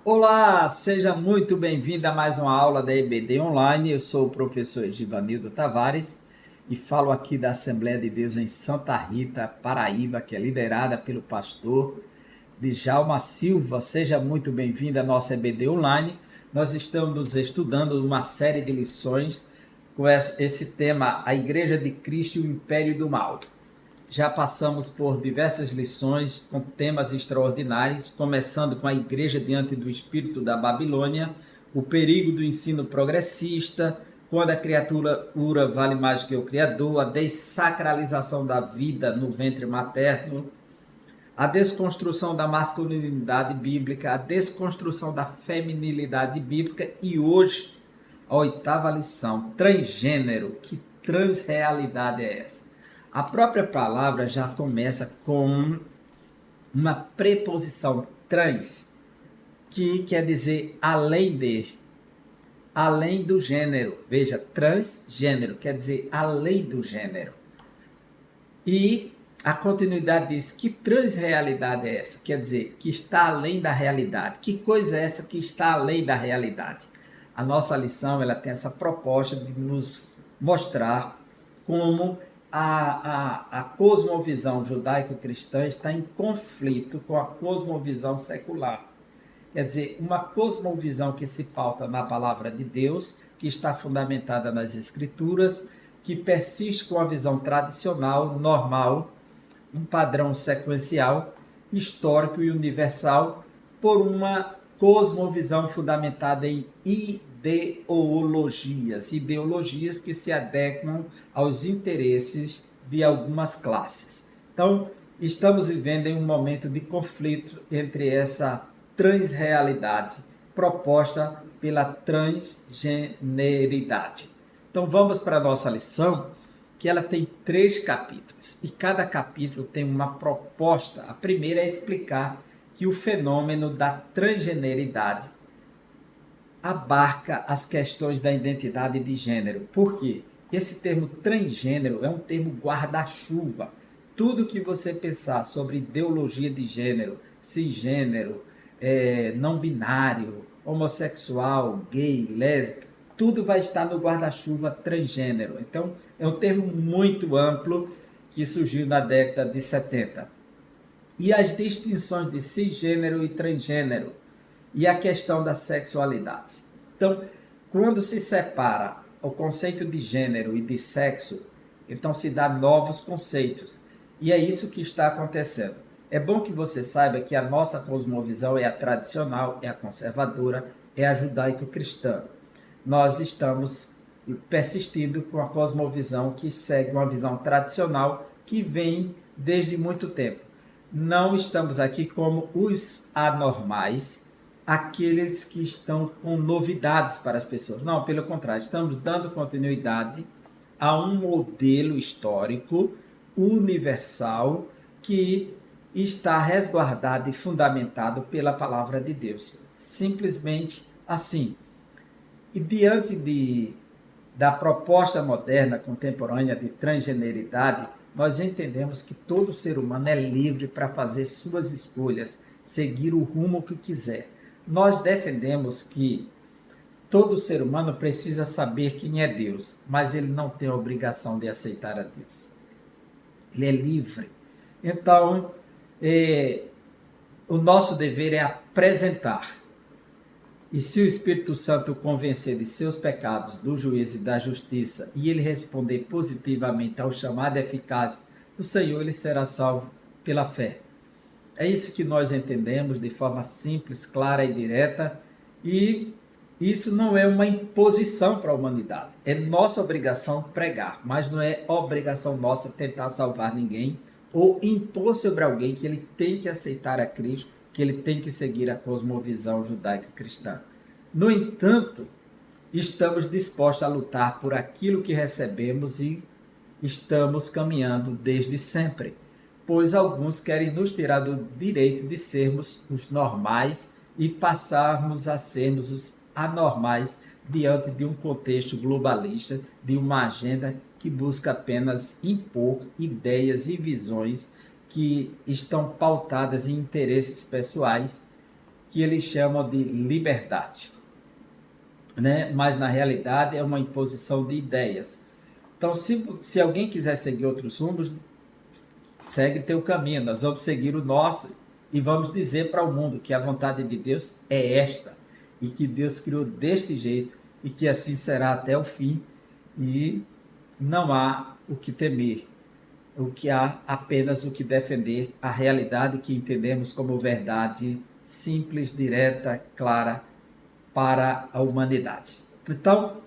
Olá, seja muito bem-vindo a mais uma aula da EBD Online. Eu sou o professor Givanildo Tavares e falo aqui da Assembleia de Deus em Santa Rita, Paraíba, que é liderada pelo pastor Djalma Silva. Seja muito bem-vindo à nossa EBD Online. Nós estamos estudando uma série de lições com esse tema, a Igreja de Cristo e o Império do Mal. Já passamos por diversas lições com temas extraordinários, começando com a igreja diante do espírito da Babilônia, o perigo do ensino progressista, quando a criatura vale mais do que o Criador, a dessacralização da vida no ventre materno, a desconstrução da masculinidade bíblica, a desconstrução da feminilidade bíblica e hoje a oitava lição, transgênero. Que transrealidade é essa? A própria palavra já começa com uma preposição trans, que quer dizer além do gênero. Veja, transgênero quer dizer além do gênero. E a continuidade diz: que transrealidade é essa? Quer dizer, que está além da realidade. Que coisa é essa que está além da realidade? A nossa lição ela tem essa proposta de nos mostrar como a cosmovisão judaico-cristã está em conflito com a cosmovisão secular. Quer dizer, uma cosmovisão que se pauta na palavra de Deus, que está fundamentada nas Escrituras, que persiste com a visão tradicional, normal, um padrão sequencial, histórico e universal, por uma cosmovisão fundamentada em ideologias que se adequam aos interesses de algumas classes. Então, estamos vivendo em um momento de conflito entre essa transrealidade proposta pela transgeneridade. Então, vamos para a nossa lição, que ela tem 3 capítulos, e cada capítulo tem uma proposta. A primeira é explicar que o fenômeno da transgeneridade abarca as questões da identidade de gênero. Por quê? Esse termo transgênero é um termo guarda-chuva. Tudo que você pensar sobre ideologia de gênero, cisgênero, não binário, homossexual, gay, lésbica, tudo vai estar no guarda-chuva transgênero. Então, é um termo muito amplo que surgiu na década de 70. E as distinções de cisgênero e transgênero e a questão da sexualidade. Então, quando se separa o conceito de gênero e de sexo, então se dá novos conceitos. E é isso que está acontecendo. É bom que você saiba que a nossa cosmovisão é a tradicional, é a conservadora, é a judaico-cristã. Nós estamos persistindo com a cosmovisão que segue uma visão tradicional que vem desde muito tempo. Não estamos aqui como os anormais, aqueles que estão com novidades para as pessoas. Não, pelo contrário, estamos dando continuidade a um modelo histórico universal que está resguardado e fundamentado pela palavra de Deus. Simplesmente assim. E diante da proposta moderna, contemporânea de transgeneridade, nós entendemos que todo ser humano é livre para fazer suas escolhas, seguir o rumo que quiser. Nós defendemos que todo ser humano precisa saber quem é Deus, mas ele não tem a obrigação de aceitar a Deus. Ele é livre. Então, o nosso dever é apresentar. E se o Espírito Santo o convencer de seus pecados, do juízo e da justiça, e ele responder positivamente ao chamado eficaz do Senhor, ele será salvo pela fé. É isso que nós entendemos de forma simples, clara e direta, e isso não é uma imposição para a humanidade. É nossa obrigação pregar, mas não é obrigação nossa tentar salvar ninguém ou impor sobre alguém que ele tem que aceitar a Cristo, que ele tem que seguir a cosmovisão judaica cristã. No entanto, estamos dispostos a lutar por aquilo que recebemos e estamos caminhando desde sempre, pois alguns querem nos tirar do direito de sermos os normais e passarmos a sermos os anormais diante de um contexto globalista, de uma agenda que busca apenas impor ideias e visões que estão pautadas em interesses pessoais que eles chamam de liberdade, né? Mas na realidade é uma imposição de ideias. Então, se alguém quiser seguir outros rumos, segue teu caminho, nós vamos seguir o nosso e vamos dizer para o mundo que a vontade de Deus é esta e que Deus criou deste jeito e que assim será até o fim e não há o que temer, o que há apenas o que defender, a realidade que entendemos como verdade simples, direta, clara para a humanidade. Então,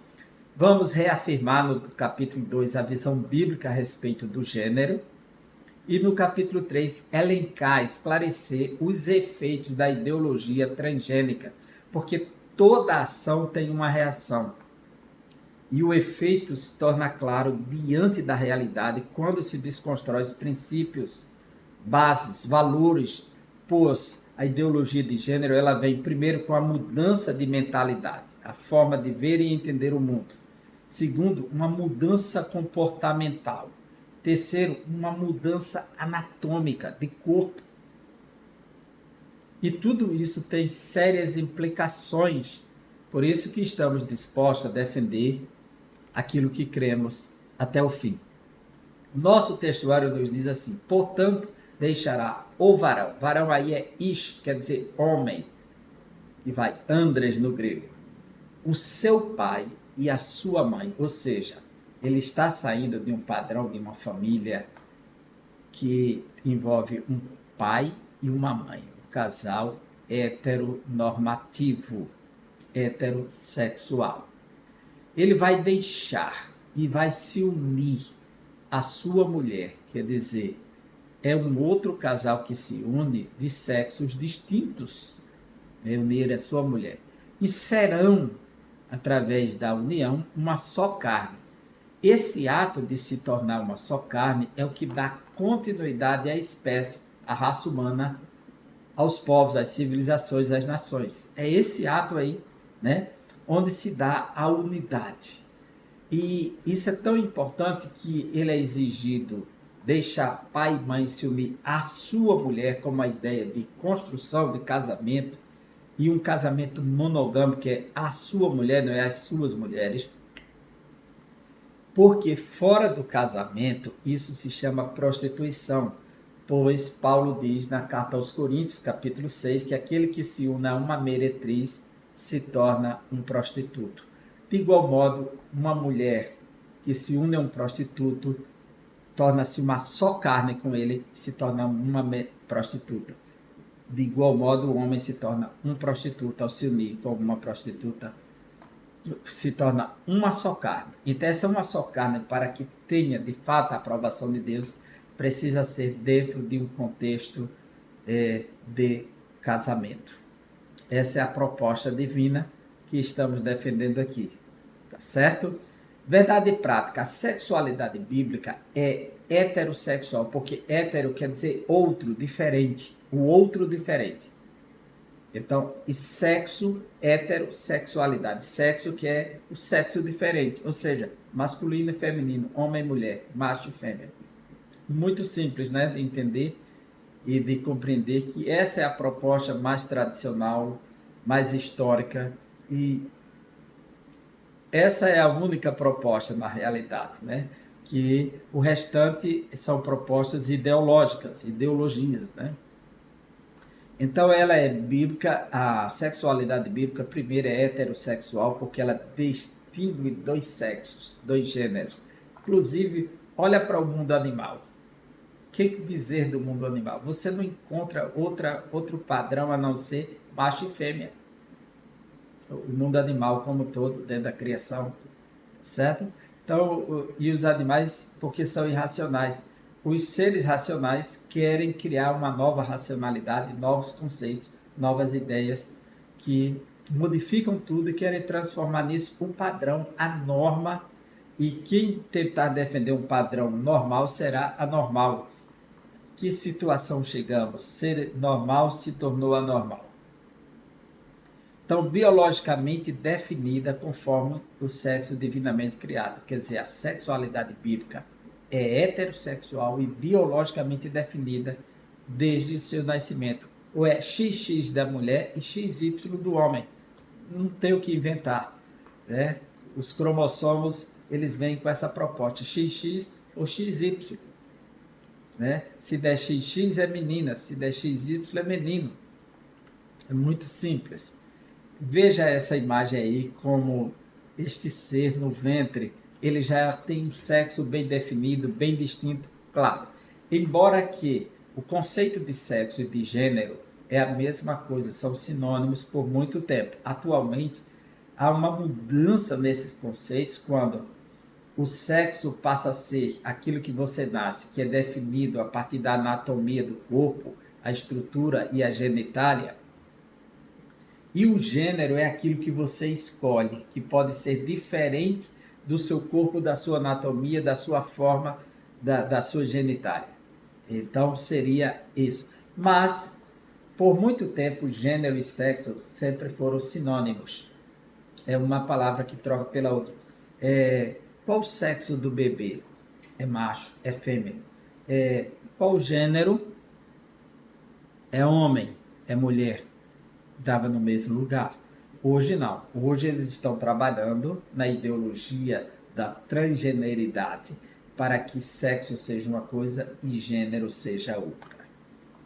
vamos reafirmar no capítulo 2 a visão bíblica a respeito do gênero e no capítulo 3 elencar, esclarecer os efeitos da ideologia transgênica, porque toda ação tem uma reação. E o efeito se torna claro diante da realidade quando se desconstrói os princípios, bases, valores, pois a ideologia de gênero ela vem primeiro com a mudança de mentalidade, a forma de ver e entender o mundo. Segundo, uma mudança comportamental. Terceiro, uma mudança anatômica de corpo. E tudo isso tem sérias implicações. Por isso que estamos dispostos a defender aquilo que cremos até o fim. O nosso textuário nos diz assim: portanto, deixará o varão. Varão aí é ish, quer dizer homem. E vai andres no grego. O seu pai e a sua mãe. Ou seja, ele está saindo de um padrão de uma família que envolve um pai e uma mãe. Um casal heteronormativo, heterossexual. Ele vai deixar e vai se unir à sua mulher, quer dizer, é um outro casal que se une de sexos distintos, unir a sua mulher, e serão, através da união, uma só carne. Esse ato de se tornar uma só carne é o que dá continuidade à espécie, à raça humana, aos povos, às civilizações, às nações. É esse ato aí, né, onde se dá a unidade. E isso é tão importante que ele é exigido deixar pai e mãe se unir à sua mulher, como a ideia de construção de casamento, e um casamento monogâmico, que é a sua mulher, não é as suas mulheres, porque fora do casamento isso se chama prostituição, pois Paulo diz na carta aos Coríntios, capítulo 6, que aquele que se une a uma meretriz se torna um prostituto. De igual modo, uma mulher que se une a um prostituto torna-se uma só carne com ele, se torna uma prostituta. De igual modo, o homem se torna um prostituto ao se unir com uma prostituta, se torna uma só carne. Então, essa uma só carne, para que tenha de fato a aprovação de Deus, precisa ser dentro de um contexto de casamento. Essa é a proposta divina que estamos defendendo aqui, tá certo? Verdade prática, a sexualidade bíblica é heterossexual, porque hétero quer dizer outro, diferente, o outro diferente. Então, e sexo, heterossexualidade, sexo que é o sexo diferente, ou seja, masculino e feminino, homem e mulher, macho e fêmea. Muito simples, né, de entender e de compreender que essa é a proposta mais tradicional, mais histórica, e essa é a única proposta na realidade, né? Que o restante são propostas ideológicas, ideologias, né? Então ela é bíblica, a sexualidade bíblica primeiro é heterossexual, porque ela distingue dois sexos, dois gêneros. Inclusive, olha para o mundo animal. O que dizer do mundo animal? Você não encontra outro padrão a não ser macho e fêmea. O mundo animal como todo, dentro da criação, certo? Então, e os animais, porque são irracionais. Os seres racionais querem criar uma nova racionalidade, novos conceitos, novas ideias que modificam tudo e querem transformar nisso um padrão, a norma, e quem tentar defender um padrão normal será anormal. Que situação chegamos? Ser normal se tornou anormal. Então, biologicamente definida conforme o sexo divinamente criado. Quer dizer, a sexualidade bíblica é heterossexual e biologicamente definida desde o seu nascimento. ou é XX da mulher e XY do homem. Não tem o que inventar, né? Os cromossomos, eles vêm com essa proposta, XX ou XY, né? Se der XX é menina, se der XY é menino. É muito simples. Veja essa imagem aí, como este ser no ventre, ele já tem um sexo bem definido, bem distinto, claro. Embora que o conceito de sexo e de gênero é a mesma coisa, são sinônimos por muito tempo. Atualmente, há uma mudança nesses conceitos quando o sexo passa a ser aquilo que você nasce, que é definido a partir da anatomia do corpo, a estrutura e a genitália, e o gênero é aquilo que você escolhe, que pode ser diferente do seu corpo, da sua anatomia, da sua forma, da sua genitália. Então seria isso. Mas, por muito tempo, gênero e sexo sempre foram sinônimos. É uma palavra que troca pela outra. Qual o sexo do bebê? É macho, é fêmea. Qual o gênero? É homem, é mulher. Dava no mesmo lugar. Hoje não. Hoje eles estão trabalhando na ideologia da transgeneridade para que sexo seja uma coisa e gênero seja outra.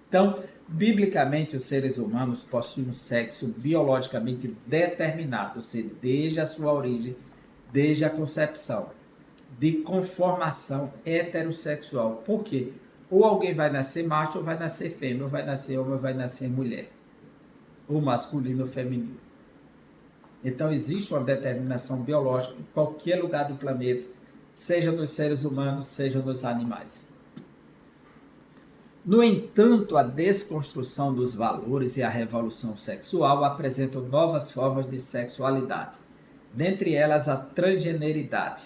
Então, biblicamente, os seres humanos possuem um sexo biologicamente determinado, ou seja, desde a sua origem, desde a concepção, de conformação heterossexual. Por quê? Ou alguém vai nascer macho, ou vai nascer fêmea, ou vai nascer homem, ou vai nascer mulher, ou masculino ou feminino. Então existe uma determinação biológica em qualquer lugar do planeta, seja nos seres humanos, seja nos animais. No entanto, a desconstrução dos valores e a revolução sexual apresentam novas formas de sexualidade, dentre elas a transgeneridade.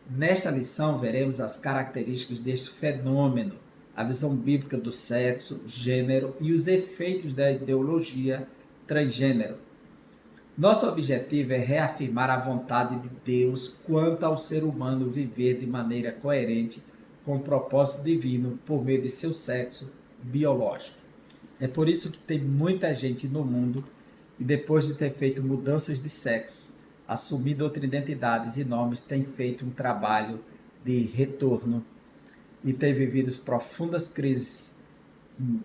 Nesta lição veremos as características deste fenômeno, a visão bíblica do sexo, gênero e os efeitos da ideologia transgênero. Nosso objetivo é reafirmar a vontade de Deus quanto ao ser humano viver de maneira coerente com o propósito divino por meio de seu sexo biológico. É por isso que tem muita gente no mundo que, depois de ter feito mudanças de sexo, assumido outras identidades e nomes, tem feito um trabalho de retorno e tem vivido profundas crises.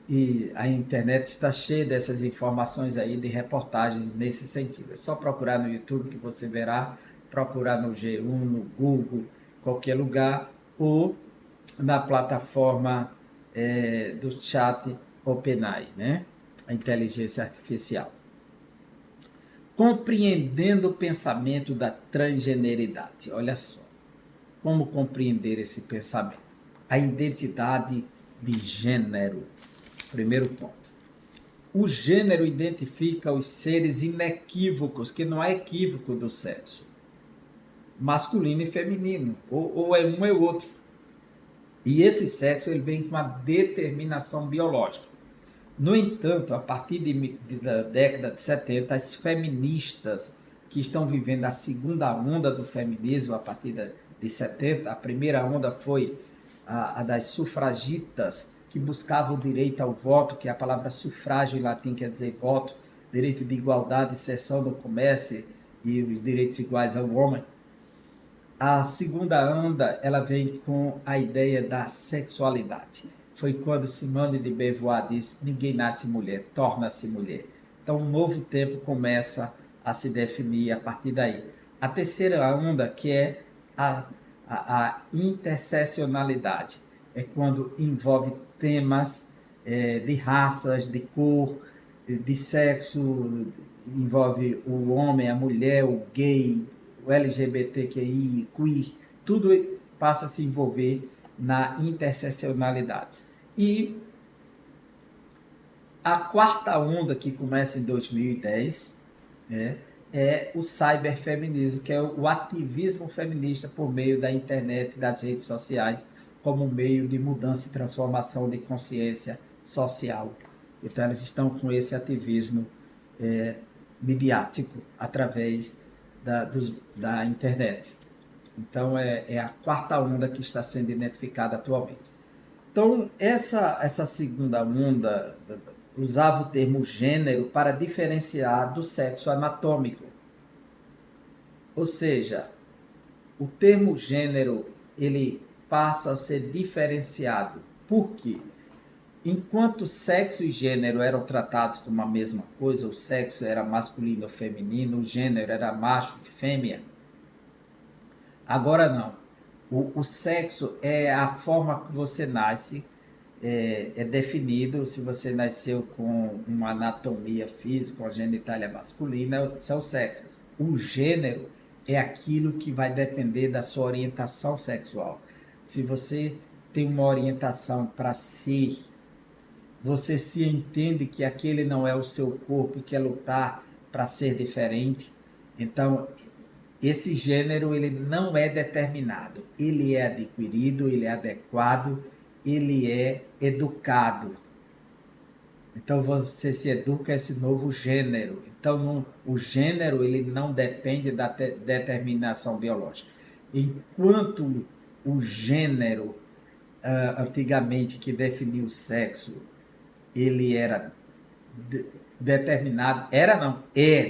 E a internet está cheia dessas informações aí, de reportagens nesse sentido. É só procurar no YouTube que você verá, procurar no G1, no Google, qualquer lugar, ou na plataforma do chat OpenAI, né? A inteligência artificial. Compreendendo o pensamento da transgeneridade. Olha só, como compreender esse pensamento? A identidade de gênero. Primeiro ponto. O gênero identifica os seres inequívocos, que não há equívoco do sexo, masculino e feminino, ou é um ou é outro. E esse sexo ele vem com uma determinação biológica. No entanto, a partir da década de 70, as feministas que estão vivendo a segunda onda do feminismo, a partir de 70, a primeira onda foi a das sufragitas, que buscavam o direito ao voto, que a palavra sufrágio em latim quer dizer voto, direito de igualdade, cessão do comércio e os direitos iguais ao homem. A segunda onda, ela vem com a ideia da sexualidade. Foi quando Simone de Beauvoir disse: ninguém nasce mulher, torna-se mulher. Então, um novo tempo começa a se definir a partir daí. A terceira onda, que é a interseccionalidade, é quando envolve temas de raças, de cor, de sexo, envolve o homem, a mulher, o gay, o LGBTQI, queer, tudo passa a se envolver na interseccionalidade. E a quarta onda, que começa em 2010, é o cyberfeminismo, que é o ativismo feminista por meio da internet e das redes sociais, como meio de mudança e transformação de consciência social. Então, eles estão com esse ativismo midiático através da internet. Então, é a quarta onda que está sendo identificada atualmente. Então, essa segunda onda usava o termo gênero para diferenciar do sexo anatômico. Ou seja, o termo gênero ele passa a ser diferenciado. Por quê? Enquanto sexo e gênero eram tratados como a mesma coisa, o sexo era masculino ou feminino, o gênero era macho e fêmea, agora não. O sexo é a forma que você nasce, é definido se você nasceu com uma anatomia física, uma genitália masculina, isso é o sexo. O gênero é aquilo que vai depender da sua orientação sexual. Se você tem uma orientação para ser, você se entende que aquele não é o seu corpo e quer lutar para ser diferente, então esse gênero ele não é determinado, ele é adquirido, ele é adequado, ele é educado. Então você se educa a esse novo gênero. Então o gênero ele não depende da determinação biológica. Enquanto o gênero, antigamente, que definia o sexo, ele era determinado,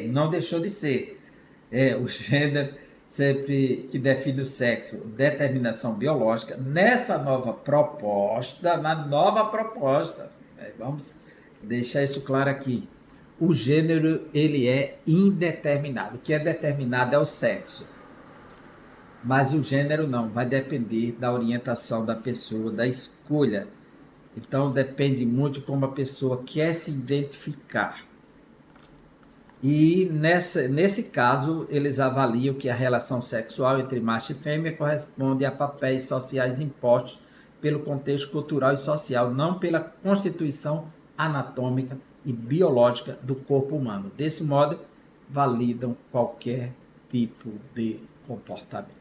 não deixou de ser. O gênero sempre que define o sexo, determinação biológica. Nessa nova proposta, vamos deixar isso claro aqui. O gênero ele é indeterminado. O que é determinado é o sexo. Mas o gênero não, vai depender da orientação da pessoa, da escolha. Então depende muito como a pessoa quer se identificar. E nesse caso, eles avaliam que a relação sexual entre macho e fêmea corresponde a papéis sociais impostos pelo contexto cultural e social, não pela constituição anatômica e biológica do corpo humano. Desse modo, validam qualquer tipo de comportamento.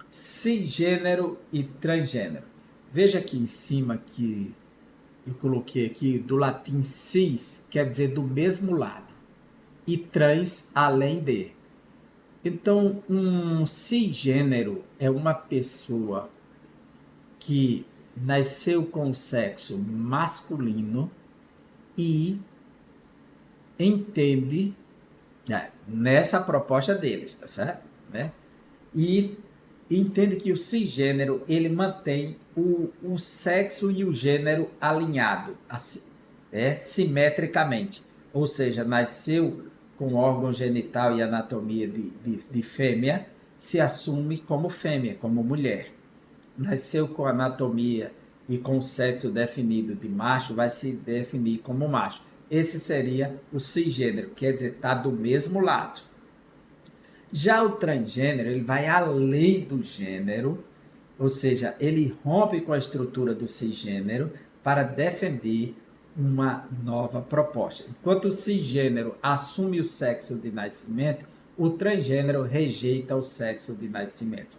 Cisgênero e transgênero. Veja aqui em cima que eu coloquei aqui, do latim cis, quer dizer do mesmo lado, e trans, além de. Então, um cisgênero é uma pessoa que nasceu com o sexo masculino e entende, nessa proposta deles, tá certo? E entende que o cisgênero ele mantém o sexo e o gênero alinhado, simetricamente. Ou seja, nasceu com órgão genital e anatomia de fêmea, se assume como fêmea, como mulher. Nasceu com anatomia e com sexo definido de macho, vai se definir como macho. Esse seria o cisgênero, quer dizer, está do mesmo lado. Já o transgênero, ele vai além do gênero, ou seja, ele rompe com a estrutura do cisgênero para defender uma nova proposta. Enquanto o cisgênero assume o sexo de nascimento, o transgênero rejeita o sexo de nascimento.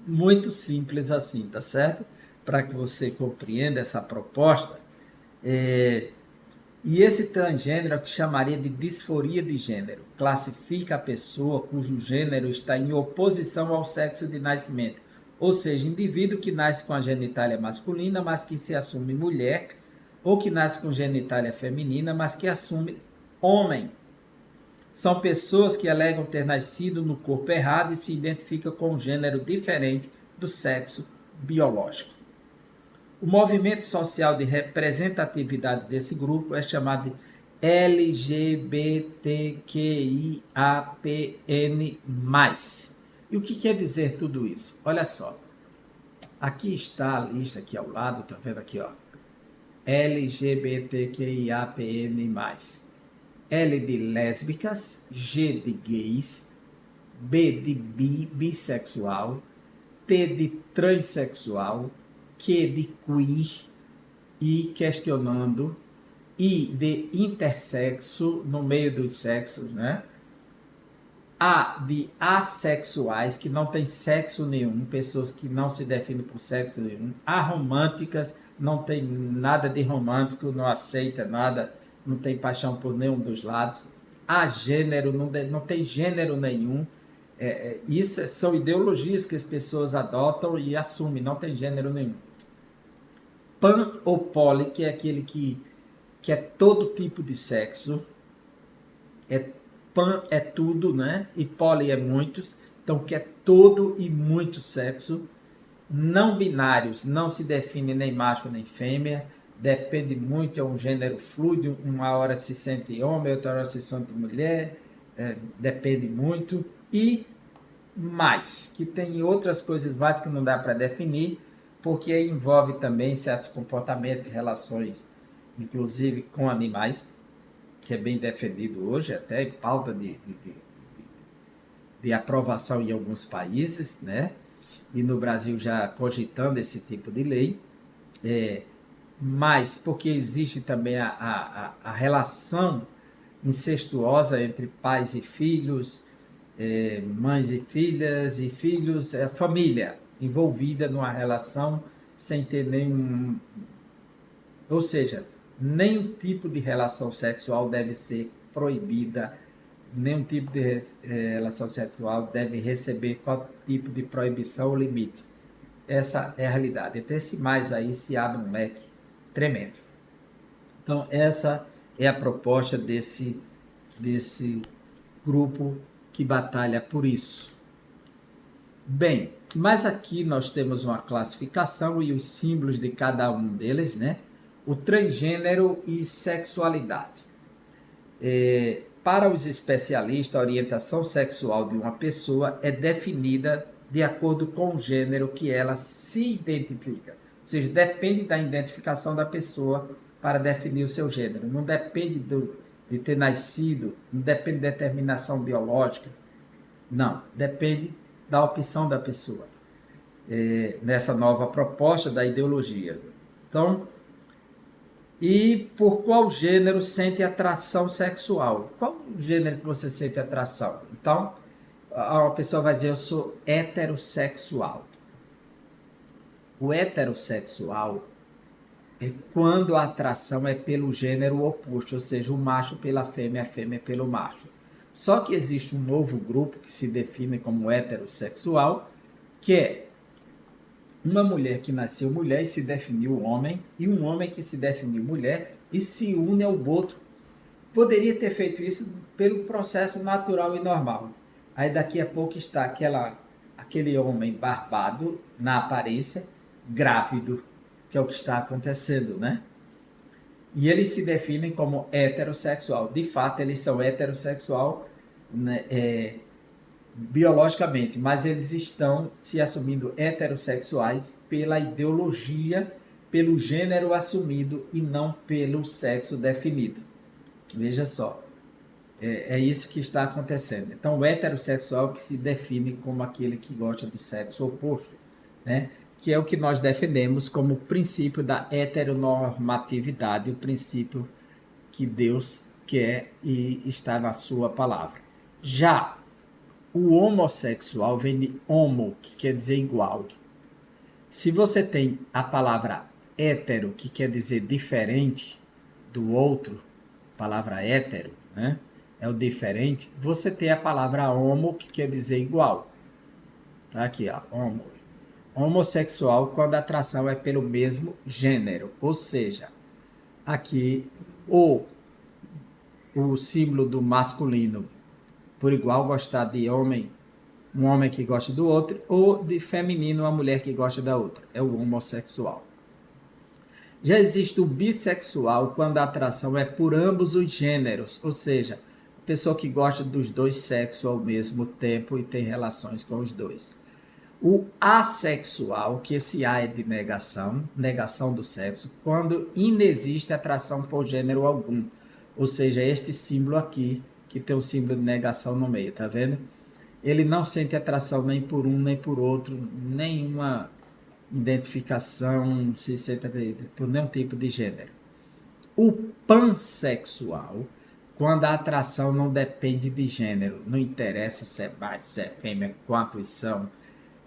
Muito simples assim, tá certo? Para que você compreenda essa proposta. E esse transgênero é o que chamaria de disforia de gênero. Classifica a pessoa cujo gênero está em oposição ao sexo de nascimento. Ou seja, indivíduo que nasce com a genitália masculina, mas que se assume mulher, ou que nasce com genitália feminina, mas que assume homem. São pessoas que alegam ter nascido no corpo errado e se identificam com um gênero diferente do sexo biológico. O movimento social de representatividade desse grupo é chamado de LGBTQIAPN+. E o que quer dizer tudo isso? Olha só. Aqui está a lista aqui ao lado, tá vendo aqui, ó? LGBTQIAPN+. L de lésbicas, G de gays, B de bissexual, T de transexual, Q de queer, I questionando, I de intersexo, no meio dos sexos, né? A de assexuais, que não tem sexo nenhum, pessoas que não se definem por sexo nenhum. Aromânticas, não tem nada de romântico, não aceita nada, não tem paixão por nenhum dos lados. A gênero, não tem gênero nenhum. Isso são ideologias que as pessoas adotam e assumem, não tem gênero nenhum. Pan ou poli, que é aquele que é todo tipo de sexo. Pan é tudo, né? E poli é muitos. Então, que é todo e muito sexo. Não binários, não se define nem macho nem fêmea. Depende muito, é um gênero fluido. Uma hora se sente homem, outra hora se sente mulher. Depende muito. E mais, que tem outras coisas mais que não dá para definir, porque envolve também certos comportamentos, relações, inclusive com animais, que é bem defendido hoje, até em pauta de aprovação em alguns países, né? E no Brasil já cogitando esse tipo de lei, mas porque existe também a relação incestuosa entre pais e filhos, mães e filhos, família envolvida numa relação sem ter nenhum. Ou seja, nenhum tipo de relação sexual deve ser proibida, nenhum tipo de relação sexual deve receber qualquer tipo de proibição ou limite. Essa é a realidade. Até se mais aí se abre um leque tremendo. Então, essa é a proposta desse grupo que batalha por isso. Bem, mas aqui nós temos uma classificação e os símbolos de cada um deles, né? O transgênero e sexualidade. Para os especialistas, a orientação sexual de uma pessoa é definida de acordo com o gênero que ela se identifica. Ou seja, depende da identificação da pessoa para definir o seu gênero. Não depende de ter nascido, não depende de determinação biológica. Não, depende da opção da pessoa. Nessa nova proposta da ideologia. Então, e por qual gênero sente atração sexual? Qual o gênero que você sente atração? Então, a pessoa vai dizer, eu sou heterossexual. O heterossexual é quando a atração é pelo gênero oposto, ou seja, o macho pela fêmea, a fêmea pelo macho. Só que existe um novo grupo que se define como heterossexual, que é uma mulher que nasceu mulher e se definiu homem, e um homem que se definiu mulher e se une ao outro. Poderia ter feito isso pelo processo natural e normal. Aí daqui a pouco está aquele homem barbado na aparência, grávido, que é o que está acontecendo, né? E eles se definem como heterossexual. De fato, eles são heterossexual, né, biologicamente, mas eles estão se assumindo heterossexuais pela ideologia, pelo gênero assumido e não pelo sexo definido. Veja só, é isso que está acontecendo. Então, o heterossexual que se define como aquele que gosta do sexo oposto, né? Que é o que nós defendemos como princípio da heteronormatividade, o princípio que Deus quer e está na sua palavra. Já o homossexual vem de homo, que quer dizer igual. Se você tem a palavra hétero, que quer dizer diferente do outro, palavra hétero, né? É o diferente. Você tem a palavra homo, que quer dizer igual. Tá aqui, ó, homo. Homossexual, quando a atração é pelo mesmo gênero. Ou seja, aqui o símbolo do masculino por igual gostar de homem, um homem que gosta do outro, ou de feminino, uma mulher que gosta da outra. É o homossexual. Já existe o bissexual, quando a atração é por ambos os gêneros, ou seja, a pessoa que gosta dos dois sexos ao mesmo tempo e tem relações com os dois. O assexual, que esse A é de negação, negação do sexo, quando inexiste atração por gênero algum. Ou seja, este símbolo aqui, que tem o símbolo de negação no meio, tá vendo? Ele não sente atração nem por um, nem por outro, nenhuma identificação, se sente por nenhum tipo de gênero. O pansexual, quando a atração não depende de gênero, não interessa se é macho, se é fêmea, quantos são.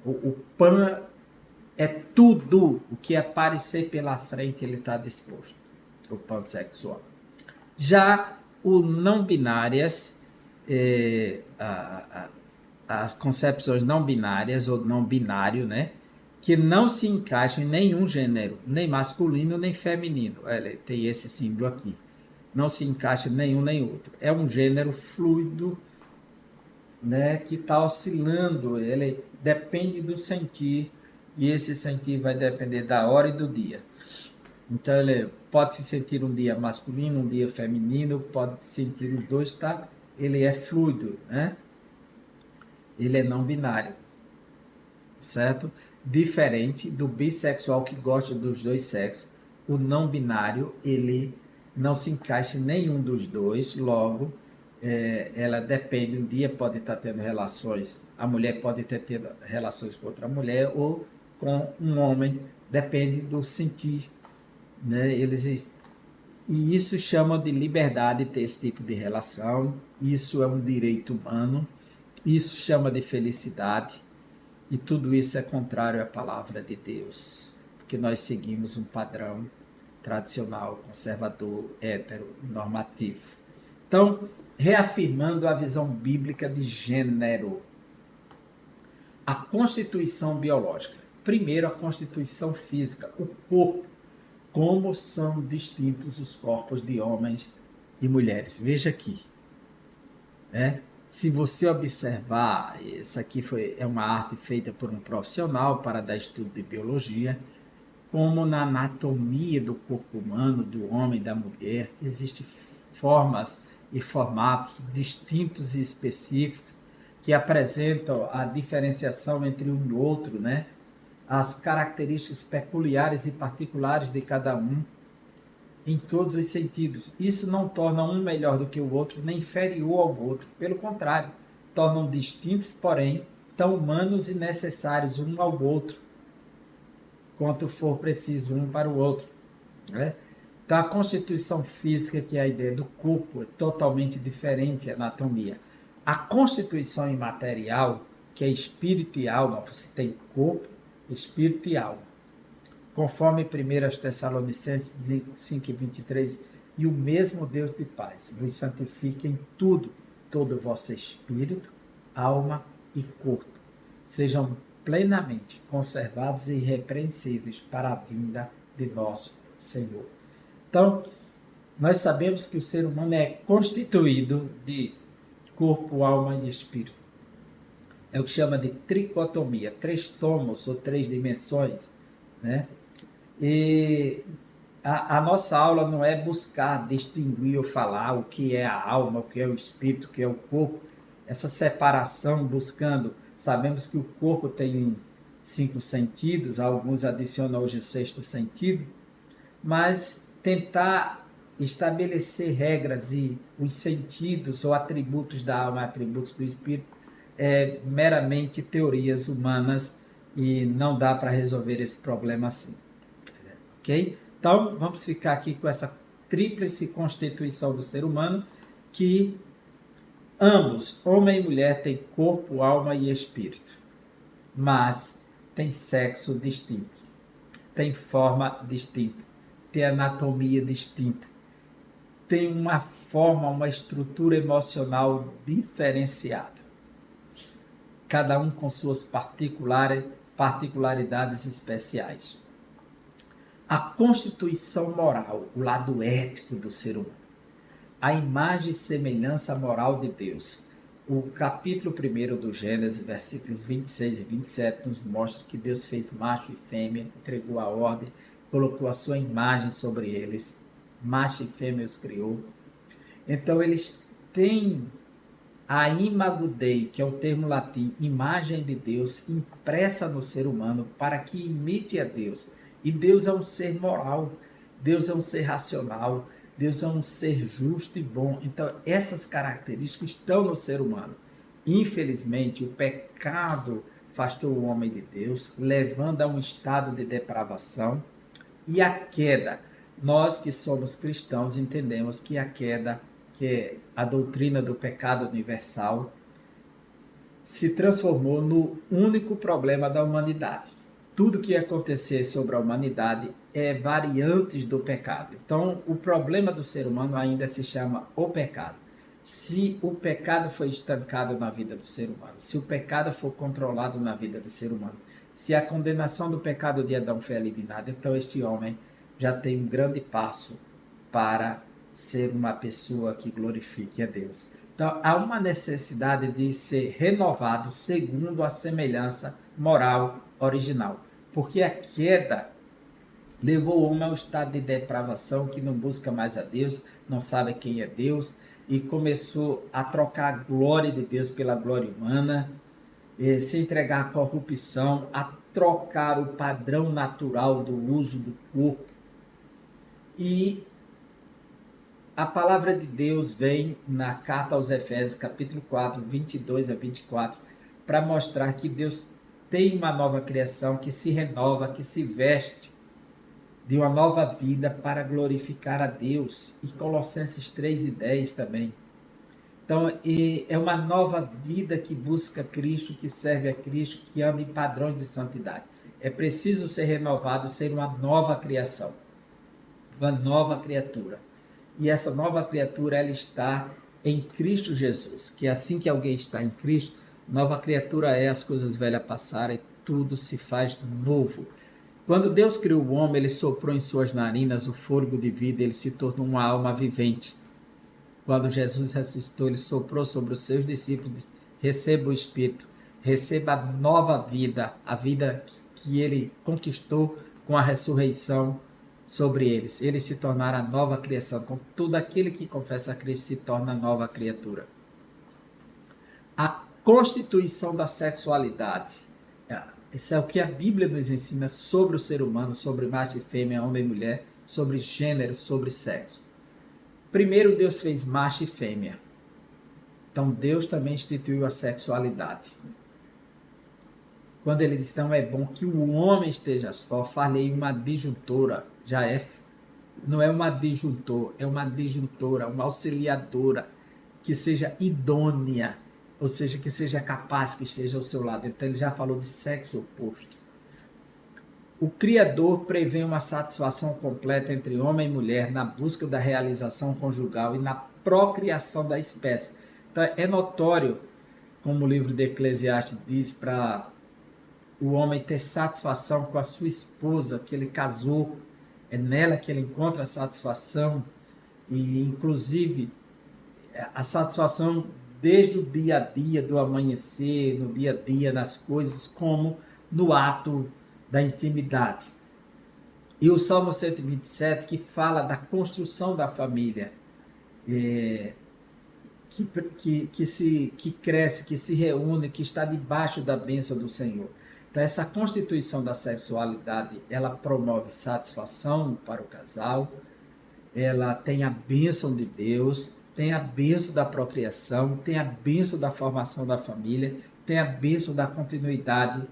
O pan é tudo o que aparecer pela frente, ele está disposto. O pansexual. Já o não binárias, as concepções não binárias ou não binário, né? que não se encaixam em nenhum gênero, nem masculino nem feminino. Olha, tem esse símbolo aqui. Não se encaixa em nenhum nem outro. É um gênero fluido, né, que está oscilando. Ele depende do sentir, e esse sentir vai depender da hora e do dia. Então ele pode se sentir um dia masculino, um dia feminino, pode sentir os dois, tá? Ele é fluido, né? Ele é não binário, certo? Diferente do bissexual que gosta dos dois sexos, o não binário, ele não se encaixa em nenhum dos dois, logo, ela depende, um dia pode estar tendo relações, a mulher pode ter tido relações com outra mulher ou com um homem, depende do sentir, né? E isso chama de liberdade ter esse tipo de relação, isso é um direito humano, isso chama de felicidade, e tudo isso é contrário à palavra de Deus, porque nós seguimos um padrão tradicional, conservador, hétero, normativo. Então, reafirmando a visão bíblica de gênero, a constituição biológica. Primeiro, a constituição física, o corpo, como são distintos os corpos de homens e mulheres. Veja aqui, né? Se você observar, isso aqui é uma arte feita por um profissional para dar estudo de biologia, como na anatomia do corpo humano, do homem e da mulher, existem formas e formatos distintos e específicos que apresentam a diferenciação entre um e outro, né? As características peculiares e particulares de cada um, em todos os sentidos. Isso não torna um melhor do que o outro, nem inferior ao outro. Pelo contrário, tornam distintos, porém, tão humanos e necessários um ao outro, quanto for preciso um para o outro, né? Então, a constituição física, que é a ideia do corpo, é totalmente diferente da anatomia. A constituição imaterial, que é espírito e alma, você tem corpo, espírito e alma. Conforme 1 Tessalonicenses 5:23, e o mesmo Deus de paz vos santifique em tudo, todo o vosso espírito, alma e corpo, sejam plenamente conservados e irrepreensíveis para a vinda de nosso Senhor. Então, nós sabemos que o ser humano é constituído de corpo, alma e espírito. É o que chama de tricotomia, 3 tomos ou 3 dimensões, né? E a nossa aula não é buscar distinguir ou falar o que é a alma, o que é o espírito, o que é o corpo, essa separação buscando. Sabemos que o corpo tem 5 sentidos, alguns adicionam hoje o 6º sentido, mas tentar estabelecer regras e os sentidos ou atributos da alma, atributos do espírito, é meramente teorias humanas e não dá para resolver esse problema assim. Ok? Então, vamos ficar aqui com essa tríplice constituição do ser humano, que ambos, homem e mulher, têm corpo, alma e espírito, mas tem sexo distinto, tem forma distinta, tem anatomia distinta, tem uma forma, uma estrutura emocional diferenciada, cada um com suas particularidades especiais. A constituição moral, o lado ético do ser humano, a imagem e semelhança moral de Deus. O capítulo 1 do Gênesis, versículos 26 e 27, nos mostra que Deus fez macho e fêmea, entregou a ordem, colocou a sua imagem sobre eles, macho e fêmea os criou. Então eles têm a imago Dei, que é o termo latim, imagem de Deus, impressa no ser humano para que imite a Deus. E Deus é um ser moral, Deus é um ser racional, Deus é um ser justo e bom. Então, essas características estão no ser humano. Infelizmente, o pecado afastou o homem de Deus, levando a um estado de depravação. E a queda, nós que somos cristãos entendemos que a queda, que é a doutrina do pecado universal, se transformou no único problema da humanidade. Tudo que acontecer sobre a humanidade é variantes do pecado. Então, o problema do ser humano ainda se chama o pecado. Se o pecado foi estancado na vida do ser humano, se o pecado for controlado na vida do ser humano, Se a condenação do pecado de Adão foi eliminada, então este homem já tem um grande passo para ser uma pessoa que glorifique a Deus. Então, há uma necessidade de ser renovado segundo a semelhança moral original, porque a queda levou o homem ao estado de depravação, que não busca mais a Deus, não sabe quem é Deus, e começou a trocar a glória de Deus pela glória humana, se entregar à corrupção, a trocar o padrão natural do uso do corpo. E a palavra de Deus vem na carta aos Efésios, capítulo 4, 22 a 24, para mostrar que Deus tem uma nova criação, que se renova, que se veste de uma nova vida para glorificar a Deus. E Colossenses 3 e 10 também. Então, é uma nova vida que busca Cristo, que serve a Cristo, que anda em padrões de santidade. É preciso ser renovado, ser uma nova criação, uma nova criatura. E essa nova criatura, ela está em Cristo Jesus, que assim que alguém está em Cristo, nova criatura é, as coisas velhas passaram e tudo se faz novo. Quando Deus criou o homem, ele soprou em suas narinas o fôlego de vida, ele se tornou uma alma vivente. Quando Jesus ressuscitou, ele soprou sobre os seus discípulos, disse, receba o Espírito, receba a nova vida, a vida que ele conquistou com a ressurreição sobre eles. Eles se tornaram a nova criação. Com todo aquele que confessa a Cristo se torna nova criatura. A constituição da sexualidade. Isso é o que a Bíblia nos ensina sobre o ser humano, sobre macho e fêmea, homem e mulher, sobre gênero, sobre sexo. Primeiro Deus fez macho e fêmea. Então Deus também instituiu a sexualidade. Quando ele diz, então é bom que o homem esteja só, falei uma disjuntora, não é uma disjuntor, é uma disjuntora, uma auxiliadora, que seja idônea, ou seja, que seja capaz, que esteja ao seu lado. Então ele já falou de sexo oposto. O Criador prevê uma satisfação completa entre homem e mulher na busca da realização conjugal e na procriação da espécie. Então é notório, como o livro de Eclesiastes diz, para o homem ter satisfação com a sua esposa, que ele casou, é nela que ele encontra a satisfação, e inclusive a satisfação desde o dia a dia, do amanhecer, no dia a dia, nas coisas, como no ato da intimidade. E o Salmo 127, que fala da construção da família, que cresce, que se reúne, que está debaixo da bênção do Senhor. Então, essa constituição da sexualidade, ela promove satisfação para o casal, ela tem a bênção de Deus, tem a bênção da procriação, tem a bênção da formação da família, tem a bênção da continuidade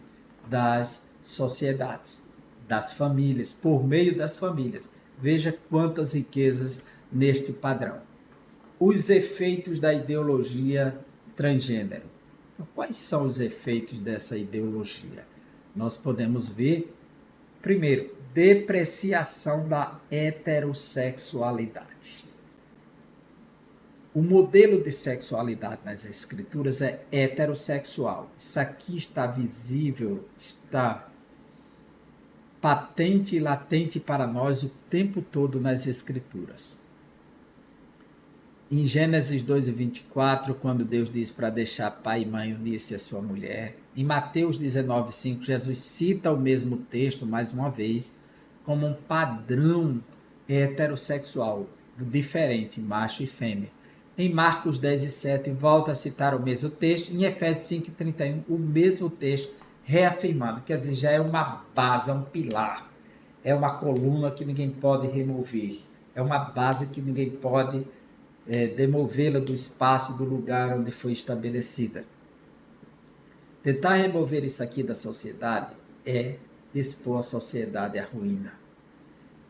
das sociedades, das famílias, por meio das famílias. Veja quantas riquezas neste padrão. Os efeitos da ideologia transgênero. Então, quais são os efeitos dessa ideologia? Nós podemos ver, primeiro, depreciação da heterossexualidade. O modelo de sexualidade nas escrituras é heterossexual. Isso aqui está visível, está patente e latente para nós o tempo todo nas escrituras. Em Gênesis 2:24, quando Deus diz para deixar pai e mãe unir-se a sua mulher. Em Mateus 19:5, Jesus cita o mesmo texto, mais uma vez, como um padrão heterossexual, diferente, macho e fêmea. Em Marcos 10:7, volta a citar o mesmo texto. Em Efésios 5:31, o mesmo texto reafirmado. Quer dizer, já é uma base, é um pilar. É uma coluna que ninguém pode remover. É uma base que ninguém pode demovê-la do espaço, do lugar onde foi estabelecida. Tentar remover isso aqui da sociedade é expor a sociedade à ruína.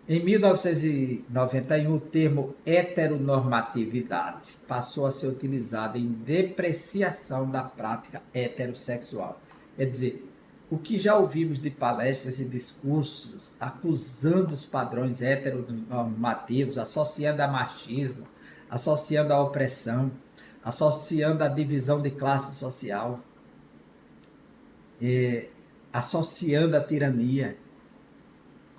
Em 1991, o termo heteronormatividade passou a ser utilizado em depreciação da prática heterossexual. Quer dizer, o que já ouvimos de palestras e discursos acusando os padrões heteronormativos, associando a machismo, associando a opressão, associando a divisão de classe social. associando a tirania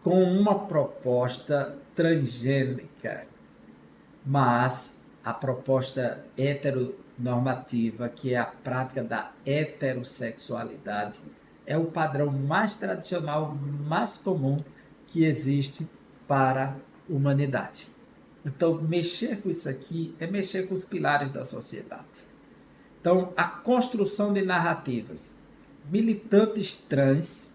com uma proposta transgênica, mas a proposta heteronormativa, que é a prática da heterossexualidade, é o padrão mais tradicional, mais comum que existe para a humanidade. Então, mexer com isso aqui é mexer com os pilares da sociedade. Então, a construção de narrativas. Militantes trans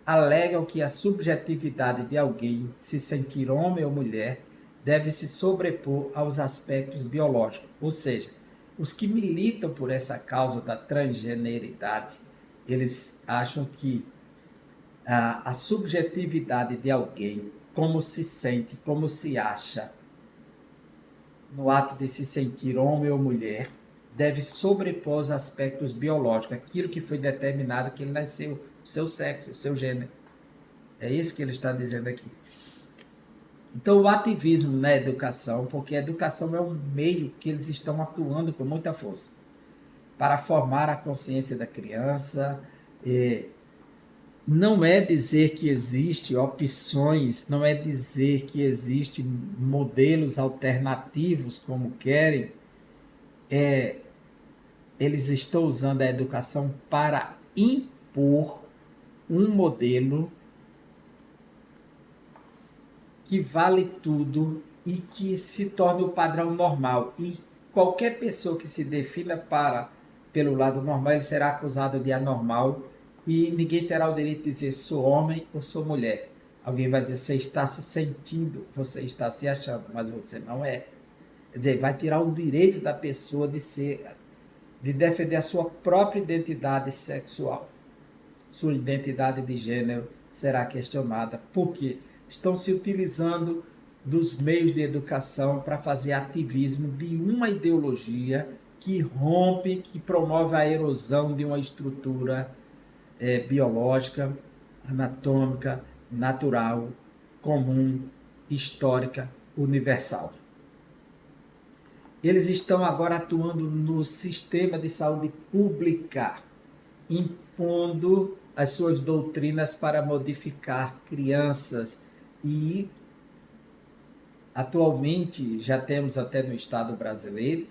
alegam que a subjetividade de alguém, se sentir homem ou mulher, deve se sobrepor aos aspectos biológicos. Ou seja, os que militam por essa causa da transgeneridade, eles acham que a subjetividade de alguém, como se sente, como se acha, no ato de se sentir homem ou mulher, deve sobrepor os aspectos biológicos, aquilo que foi determinado que ele nasceu, o seu sexo, o seu gênero. É isso que ele está dizendo aqui. Então, o ativismo na educação, porque a educação é um meio que eles estão atuando com muita força para formar a consciência da criança. Não é dizer que existem opções, não é dizer que existem modelos alternativos como querem. Eles estão usando a educação para impor um modelo que vale tudo e que se torne o padrão normal. E qualquer pessoa que se defina pelo lado normal, ele será acusado de anormal e ninguém terá o direito de dizer sou homem ou sou mulher. Alguém vai dizer, você está se sentindo, você está se achando, mas você não é. Quer dizer, vai tirar o direito da pessoa de defender a sua própria identidade sexual. Sua identidade de gênero será questionada. Por quê? Estão se utilizando dos meios de educação para fazer ativismo de uma ideologia que rompe, que promove a erosão de uma estrutura biológica, anatômica, natural, comum, histórica, universal. Eles estão agora atuando no sistema de saúde pública, impondo as suas doutrinas para modificar crianças. E atualmente já temos até no Estado brasileiro,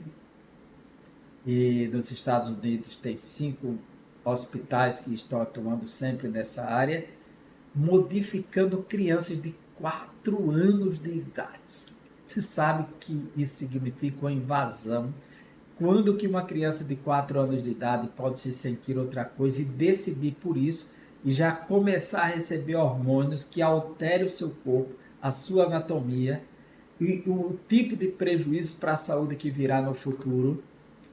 e nos Estados Unidos tem 5 hospitais que estão atuando sempre nessa área, modificando crianças de 4 anos de idade. Você sabe que isso significa uma invasão. Quando que uma criança de 4 anos de idade pode se sentir outra coisa e decidir por isso e já começar a receber hormônios que alterem o seu corpo, a sua anatomia e o tipo de prejuízo para a saúde que virá no futuro,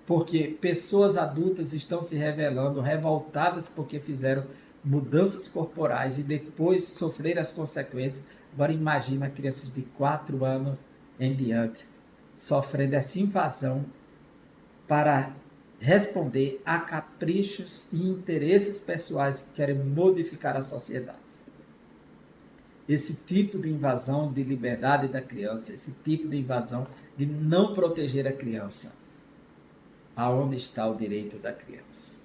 porque pessoas adultas estão se revelando revoltadas porque fizeram mudanças corporais e depois sofreram as consequências. Agora imagina crianças de 4 anos em diante sofrendo essa invasão para responder a caprichos e interesses pessoais que querem modificar a sociedade. Esse tipo de invasão de liberdade da criança, esse tipo de invasão de não proteger a criança. Aonde está o direito da criança?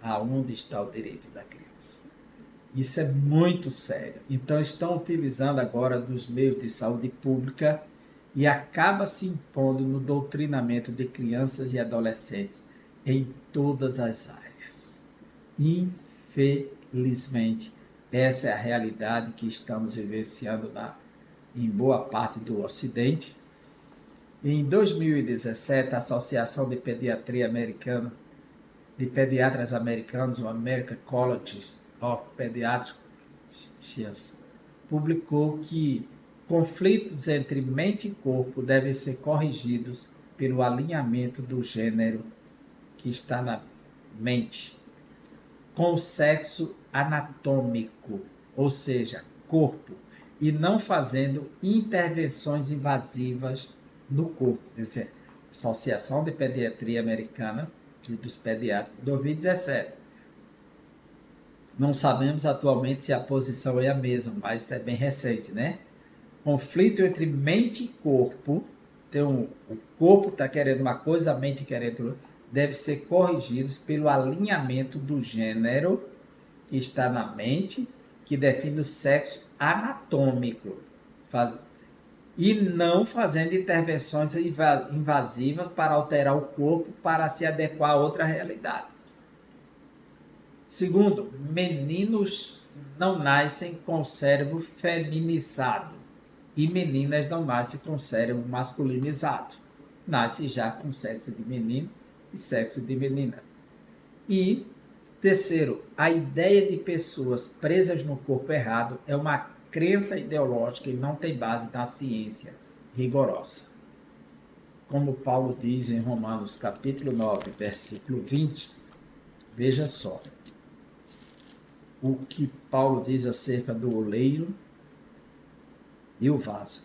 Aonde está o direito da criança? Isso é muito sério. Então, estão utilizando agora dos meios de saúde pública e acaba se impondo no doutrinamento de crianças e adolescentes em todas as áreas. Infelizmente, essa é a realidade que estamos vivenciando em boa parte do Ocidente. Em 2017, a Associação de Pediatria Americana, de Pediatras Americanos, o American College of Pediatricians, publicou que conflitos entre mente e corpo devem ser corrigidos pelo alinhamento do gênero que está na mente com o sexo anatômico, ou seja, corpo, e não fazendo intervenções invasivas no corpo. Dizer, Associação de Pediatria Americana e dos Pediatras, 2017. Não sabemos atualmente se a posição é a mesma, mas é bem recente, né? Conflito entre mente e corpo, então o corpo está querendo uma coisa, a mente querendo outra, deve ser corrigidos pelo alinhamento do gênero que está na mente, que define o sexo anatômico, e não fazendo intervenções invasivas para alterar o corpo para se adequar a outra realidade. Segundo, meninos não nascem com cérebro feminizado e meninas não nascem com cérebro masculinizado. Nasce já com sexo de menino e sexo de menina. E terceiro, a ideia de pessoas presas no corpo errado é uma crença ideológica e não tem base na ciência rigorosa. Como Paulo diz em Romanos capítulo 9, versículo 20, veja só o que Paulo diz acerca do oleiro e o vaso.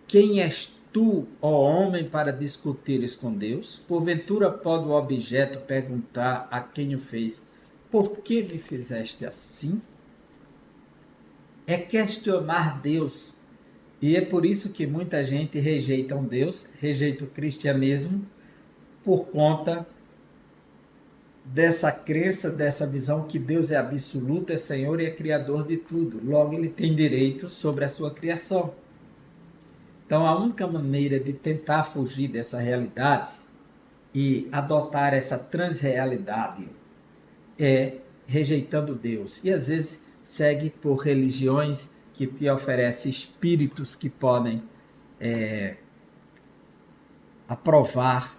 Quem és tu, ó homem, para discutires com Deus? Porventura pode o objeto perguntar a quem o fez: por que me fizeste assim? É questionar Deus. E é por isso que muita gente rejeita um Deus, rejeita o cristianismo, por conta dessa crença, dessa visão que Deus é absoluto, é Senhor e é Criador de tudo. Logo, ele tem direito sobre a sua criação. Então, a única maneira de tentar fugir dessa realidade e adotar essa transrealidade é rejeitando Deus. E às vezes segue por religiões que te oferecem espíritos que podem aprovar,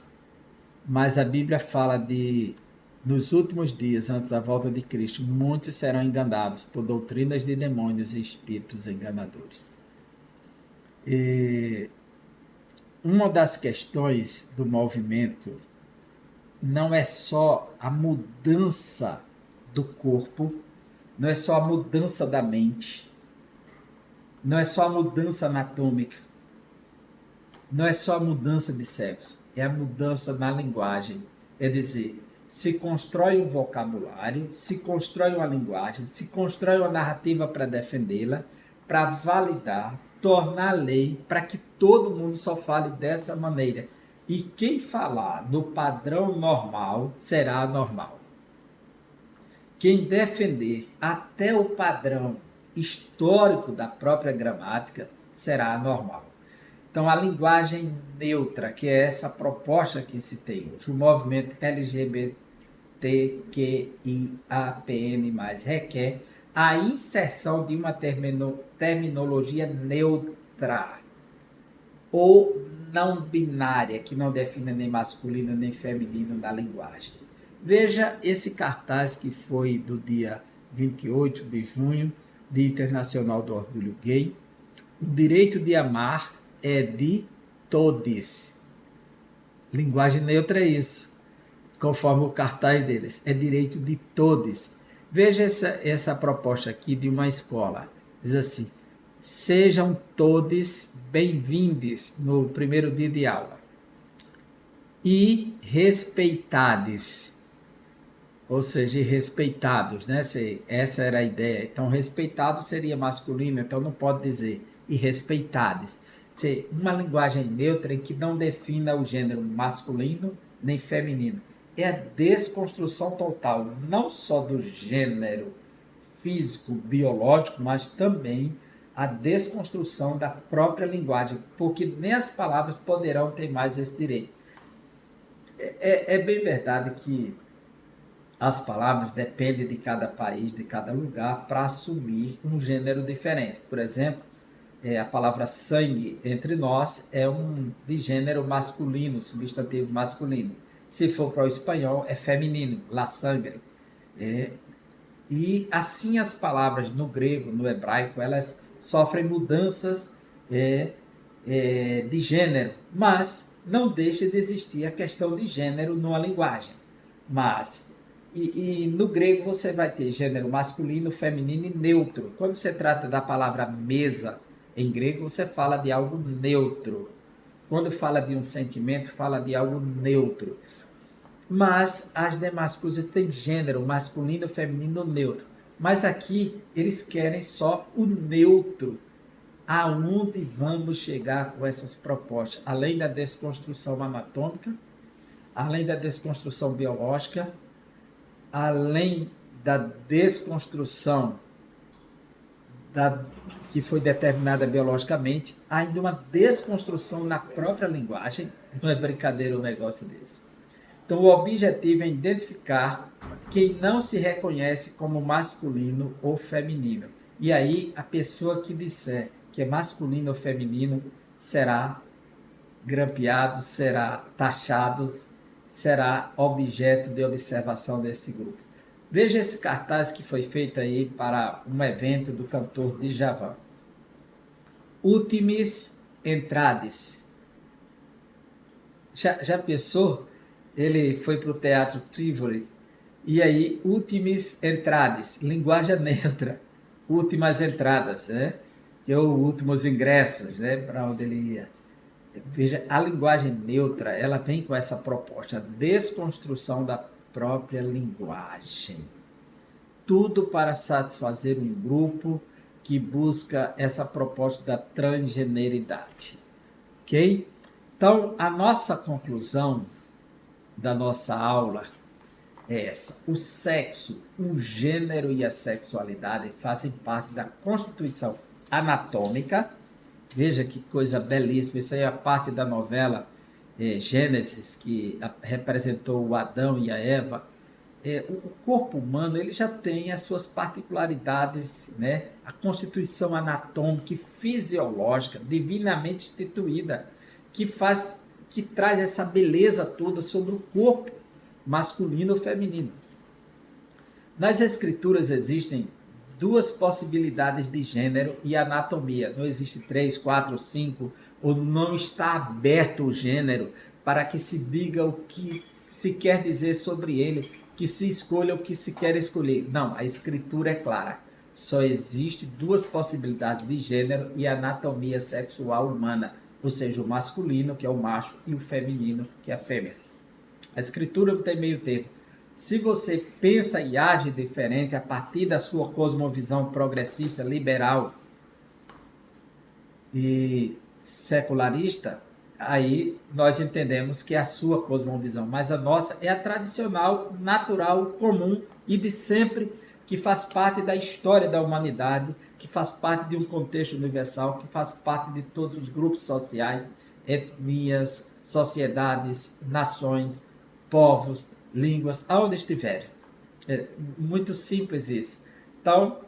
mas a Bíblia fala de nos últimos dias, antes da volta de Cristo, muitos serão enganados por doutrinas de demônios e espíritos enganadores. E uma das questões do movimento não é só a mudança do corpo, não é só a mudança da mente, não é só a mudança anatômica, não é só a mudança de sexo, é a mudança na linguagem. É dizer, se constrói um vocabulário, se constrói uma linguagem, se constrói uma narrativa para defendê-la, para validar, tornar lei, para que todo mundo só fale dessa maneira. E quem falar no padrão normal será normal. Quem defender até o padrão histórico da própria gramática será normal. Então, a linguagem neutra, que é essa proposta que se tem hoje, o movimento LGBTQIAPN+, requer a inserção de uma terminologia neutra ou não binária, que não define nem masculino nem feminino na linguagem. Veja esse cartaz que foi do dia 28 de junho, Dia Internacional do Orgulho Gay. O direito de amar é de todes. Linguagem neutra é isso, conforme o cartaz deles. É direito de todes. Veja essa proposta aqui de uma escola. Diz assim: sejam todos bem-vindos no primeiro dia de aula. E respeitades. Ou seja, respeitados, né? Essa era a ideia. Então, respeitado seria masculino, então não pode dizer e respeitades. Uma linguagem neutra em que não defina o gênero masculino nem feminino. É a desconstrução total, não só do gênero físico, biológico, mas também a desconstrução da própria linguagem, porque nem as palavras poderão ter mais esse direito. É bem verdade que as palavras dependem de cada país, de cada lugar, para assumir um gênero diferente. Por exemplo, a palavra sangue entre nós é de gênero masculino, substantivo masculino. Se for para o espanhol, é feminino, la sangre. E assim as palavras no grego, no hebraico, elas sofrem mudanças de gênero, mas não deixa de existir a questão de gênero numa linguagem. Mas e no grego você vai ter gênero masculino, feminino e neutro. Quando se trata da palavra mesa, em grego você fala de algo neutro. Quando fala de um sentimento, fala de algo neutro. Mas as demais coisas têm gênero, masculino, feminino, neutro. Mas aqui eles querem só o neutro. Aonde vamos chegar com essas propostas? Além da desconstrução anatômica, além da desconstrução biológica, além da desconstrução que foi determinada biologicamente, ainda uma desconstrução na própria linguagem. Não é brincadeira um negócio desse. Então, o objetivo é identificar quem não se reconhece como masculino ou feminino. E aí, a pessoa que disser que é masculino ou feminino será grampeado, será taxado, será objeto de observação desse grupo. Veja esse cartaz que foi feito aí para um evento do cantor Djavan. Ultimis entrades. Já pensou? Ele foi para o Teatro Tivoli e aí, ultimis entrades, linguagem neutra, últimas entradas, né? Que é o últimos ingressos, né? Para onde ele ia. Veja, a linguagem neutra, ela vem com essa proposta, a desconstrução da própria linguagem. Tudo para satisfazer um grupo que busca essa proposta da transgeneridade. Ok? Então, a nossa conclusão da nossa aula é essa. O sexo, o gênero e a sexualidade fazem parte da constituição anatômica. Veja que coisa belíssima. Isso aí é a parte da novela Gênesis, que representou o Adão e a Eva. O corpo humano ele já tem as suas particularidades, né? A constituição anatômica e fisiológica, divinamente instituída, que traz essa beleza toda sobre o corpo masculino ou feminino. Nas escrituras existem duas possibilidades de gênero e anatomia. Não existe 3, 4, 5, ou não está aberto o gênero para que se diga o que se quer dizer sobre ele, que se escolha o que se quer escolher. Não, a escritura é clara. Só existe duas possibilidades de gênero e anatomia sexual humana, ou seja, o masculino, que é o macho, e o feminino, que é a fêmea. A escritura não tem meio termo. Se você pensa e age diferente a partir da sua cosmovisão progressista, liberal e secularista, aí nós entendemos que é a sua cosmovisão, mas a nossa é a tradicional, natural, comum e de sempre, que faz parte da história da humanidade, que faz parte de um contexto universal, que faz parte de todos os grupos sociais, etnias, sociedades, nações, povos, línguas, aonde estiverem. É muito simples isso. Então,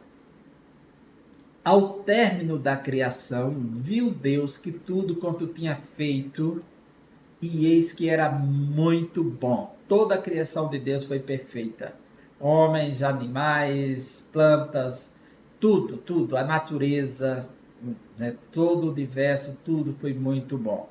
ao término da criação, viu Deus que tudo quanto tinha feito, e eis que era muito bom. Toda a criação de Deus foi perfeita. Homens, animais, plantas, tudo, a natureza, né, todo o universo, tudo foi muito bom.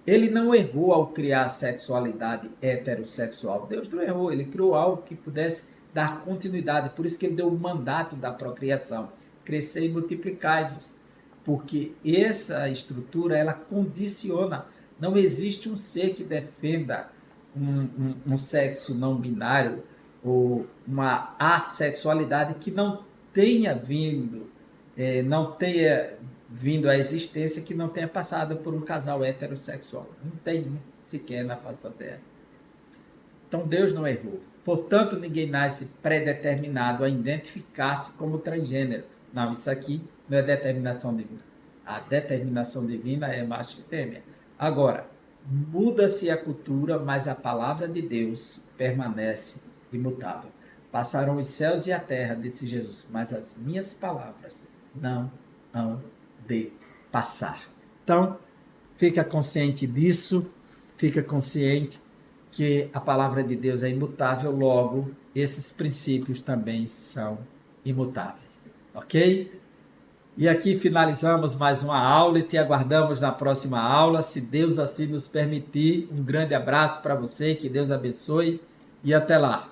Ele não errou ao criar a sexualidade heterossexual. Deus não errou, ele criou algo que pudesse dar continuidade. Por isso que ele deu o mandato da procriação. Crescer e multiplicai-vos. Porque essa estrutura, ela condiciona. Não existe um ser que defenda um sexo não binário ou uma assexualidade que não tenha vindo, não tenha vindo à existência, que não tenha passado por um casal heterossexual. Não tem sequer na face da Terra. Então Deus não errou. Portanto, ninguém nasce predeterminado a identificar-se como transgênero. Não, isso aqui não é determinação divina. A determinação divina é macho e fêmea. Agora, muda-se a cultura, mas a palavra de Deus permanece imutável. Passaram os céus e a terra, disse Jesus, mas as minhas palavras não hão de passar. Então, fica consciente disso, fica consciente que a palavra de Deus é imutável, logo, esses princípios também são imutáveis. Ok? E aqui finalizamos mais uma aula e te aguardamos na próxima aula, se Deus assim nos permitir. Um grande abraço para você, que Deus abençoe e até lá.